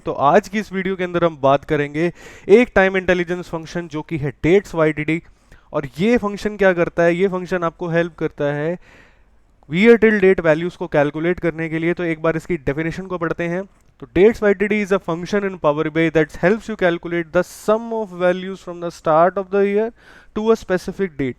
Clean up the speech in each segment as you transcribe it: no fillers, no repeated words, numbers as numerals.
तो आज की इस वीडियो के अंदर हम बात करेंगे एक टाइम इंटेलिजेंस फंक्शन जो कि है डेट्स वाईडीडी। और ये फंक्शन क्या करता है, ये फंक्शन आपको हेल्प करता है ईयर टिल डेट वैल्यूज को कैलकुलेट करने के लिए। तो एक बार इसकी डेफिनेशन को पढ़ते हैं। तो dates YTD is a function in Power BI that helps you calculate the sum of values from the start of the year to a specific date.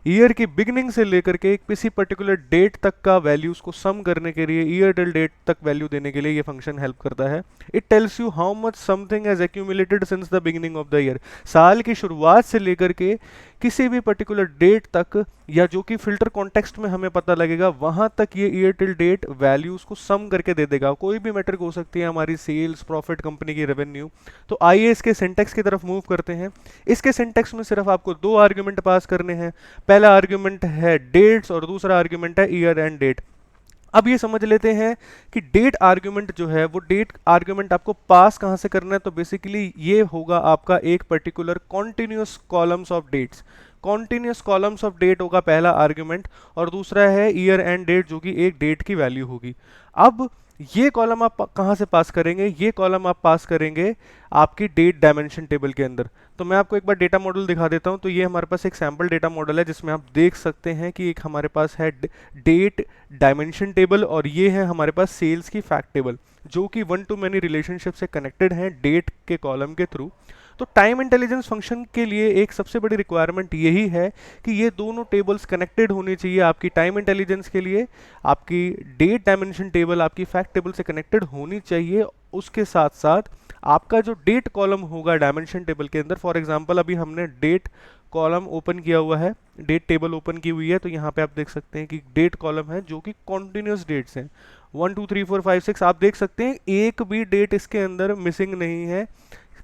Year की बिगिनिंग से लेकर के किसी पर्टिकुलर डेट तक का वैल्यूज को सम करने के लिए, ईयर टिल डेट तक वैल्यू देने के लिए ये फंक्शन हेल्प करता है। It tells you how much something has accumulated since the beginning of the year. साल की शुरुआत से लेकर के किसी भी पर्टिकुलर डेट तक, या जो कि फिल्टर कॉन्टेक्स्ट में हमें पता लगेगा, वहां तक ये ईयर टिल डेट वैल्यूज को सम करके दे देगा। कोई भी मैट्रिक हो सकती है, हमारी सेल्स, प्रॉफिट, कंपनी की रेवेन्यू। तो आइए इसके सिंटेक्स की तरफ मूव करते हैं। इसके सिंटेक्स में सिर्फ आपको दो आर्ग्यूमेंट पास करने हैं। पहला आर्ग्यूमेंट है डेट्स और दूसरा आर्ग्यूमेंट है ईयर एंड डेट। अब ये समझ लेते हैं कि डेट आर्ग्यूमेंट जो है वो डेट आर्ग्यूमेंट आपको पास कहां से करना है। तो बेसिकली ये होगा आपका एक particular continuous columns of dates. Continuous columns of date होगा पहला आर्ग्यूमेंट, और दूसरा है ईयर एंड डेट जो कि एक डेट की वैल्यू होगी। अब ये कॉलम आप कहां से पास करेंगे, ये कॉलम आप पास करेंगे आपकी डेट डायमेंशन टेबल के अंदर। तो मैं आपको एक बार डेटा मॉडल दिखा देता हूं। तो ये हमारे पास एक सैम्पल डेटा मॉडल है जिसमें आप देख सकते हैं कि एक हमारे पास है डेट डायमेंशन टेबल, और ये है हमारे पास सेल्स की फैक्ट टेबल, जो कि वन टू मैनी रिलेशनशिप से कनेक्टेड है डेट के कॉलम के थ्रू। तो टाइम इंटेलिजेंस फंक्शन के लिए एक सबसे बड़ी रिक्वायरमेंट यही है कि ये दोनों टेबल्स कनेक्टेड होनी चाहिए आपकी टाइम इंटेलिजेंस के लिए। आपकी डेट डायमेंशन टेबल आपकी फैक्ट टेबल से कनेक्टेड होनी चाहिए। उसके साथ साथ आपका जो डेट कॉलम होगा डायमेंशन टेबल के अंदर, फॉर एग्जांपल अभी हमने डेट कॉलम ओपन किया हुआ है, डेट टेबल ओपन की हुई है, तो यहाँ पे आप देख सकते हैं कि डेट कॉलम है जो कि कॉन्टिन्यूस डेट्स हैं। 1 2 3 4 5 6 आप देख सकते हैं, एक भी डेट इसके अंदर मिसिंग नहीं है,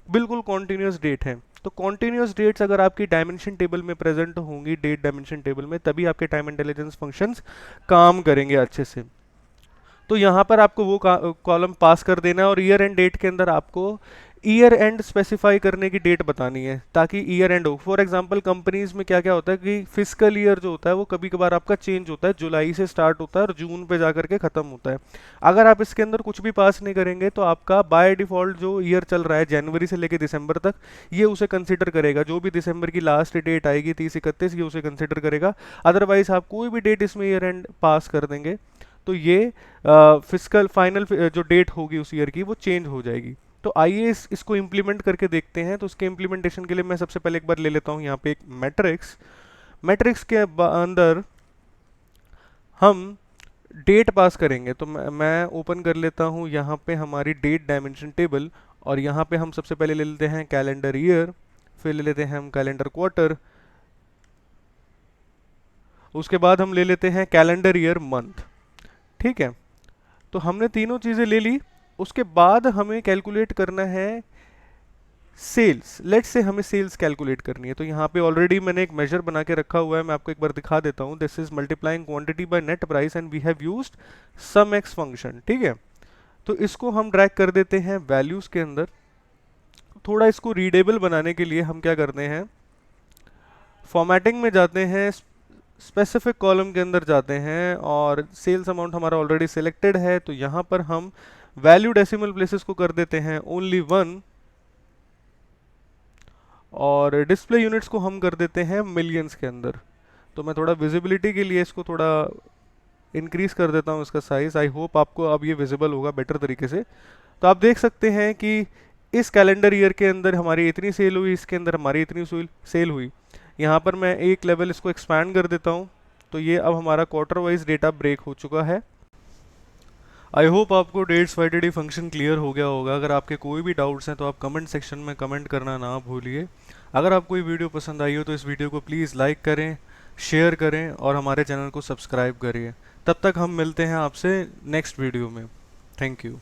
बिल्कुल कॉन्टिन्यूस डेट है। तो कॉन्टिन्यूस डेट्स अगर आपकी डायमेंशन टेबल में प्रेजेंट होंगी, डेट डायमेंशन टेबल में, तभी आपके टाइम इंटेलिजेंस फंक्शंस काम करेंगे अच्छे से। तो यहाँ पर आपको वो कॉलम पास कर देना है, और ईयर एंड डेट के अंदर आपको ईयर एंड स्पेसिफाई करने की डेट बतानी है ताकि ईयर एंड हो। फॉर एग्जांपल कंपनीज में क्या क्या होता है कि फिजिकल ईयर जो होता है वो कभी कभार आपका चेंज होता है, जुलाई से स्टार्ट होता है और जून पे जाकर के खत्म होता है। अगर आप इसके अंदर कुछ भी पास नहीं करेंगे तो आपका बाय डिफॉल्ट जो ईयर चल रहा है जनवरी से लेकर दिसंबर तक, ये उसे कंसिडर करेगा। जो भी दिसंबर की लास्ट डेट आएगी 30 31, ये उसे कंसिडर करेगा। अदरवाइज आप कोई भी डेट इसमें ईयर एंड पास कर देंगे तो ये फिजिकल फाइनल जो डेट होगी उस ईयर की वो चेंज हो जाएगी। तो आइए इसको इम्प्लीमेंट करके देखते हैं। तो उसके इम्प्लीमेंटेशन के लिए मैं सबसे पहले एक बार ले लेता हूँ यहाँ पे एक मैट्रिक्स। मैट्रिक्स के अंदर हम डेट पास करेंगे। तो मैं ओपन कर लेता हूँ यहाँ पे हमारी डेट डायमेंशन टेबल, और यहाँ पे हम सबसे पहले ले लेते हैं कैलेंडर ईयर, फिर ले लेते हैं हम कैलेंडर क्वार्टर, उसके बाद हम ले लेते हैं कैलेंडर ईयर मंथ। ठीक है, तो हमने तीनों चीज़ें ले ली। उसके बाद हमें कैलकुलेट करना है सेल्स। लेट्स से हमें सेल्स कैलकुलेट करनी है। तो यहाँ पे ऑलरेडी मैंने एक मेजर बना के रखा हुआ है, मैं आपको एक बार दिखा देता हूँ। This is multiplying quantity by net price and we have used SUMX function. ठीक है, तो इसको हम ड्रैग कर देते हैं वैल्यूज के अंदर। थोड़ा इसको रीडेबल बनाने के लिए हम क्या करते हैं, फॉर्मेटिंग में जाते हैं, स्पेसिफिक कॉलम के अंदर जाते हैं, और सेल्स अमाउंट हमारा ऑलरेडी सिलेक्टेड है। तो यहाँ पर हम वैल्यू डेसिमल प्लेसेस को कर देते हैं ओनली 1, और डिस्प्ले यूनिट्स को हम कर देते हैं मिलियंस के अंदर। तो मैं थोड़ा विजिबिलिटी के लिए इसको थोड़ा इंक्रीज कर देता हूँ इसका साइज। आई होप आपको अब ये विजिबल होगा बेटर तरीके से। तो आप देख सकते हैं कि इस कैलेंडर ईयर के अंदर हमारी इतनी सेल हुई, इसके अंदर हमारी इतनी सेल हुई। यहाँ पर मैं एक लेवल इसको एक्सपैंड कर देता हूँ। तो ये अब हमारा क्वार्टर वाइज डेटा ब्रेक हो चुका है। आई होप आपको डेट्स वाईडीडी फंक्शन क्लियर हो गया होगा। अगर आपके कोई भी डाउट्स हैं तो आप कमेंट सेक्शन में कमेंट करना ना भूलिए। अगर आपको ये वीडियो पसंद आई हो तो इस वीडियो को प्लीज़ लाइक करें, शेयर करें, और हमारे चैनल को सब्सक्राइब करिए। तब तक हम मिलते हैं आपसे नेक्स्ट वीडियो में। Thank you.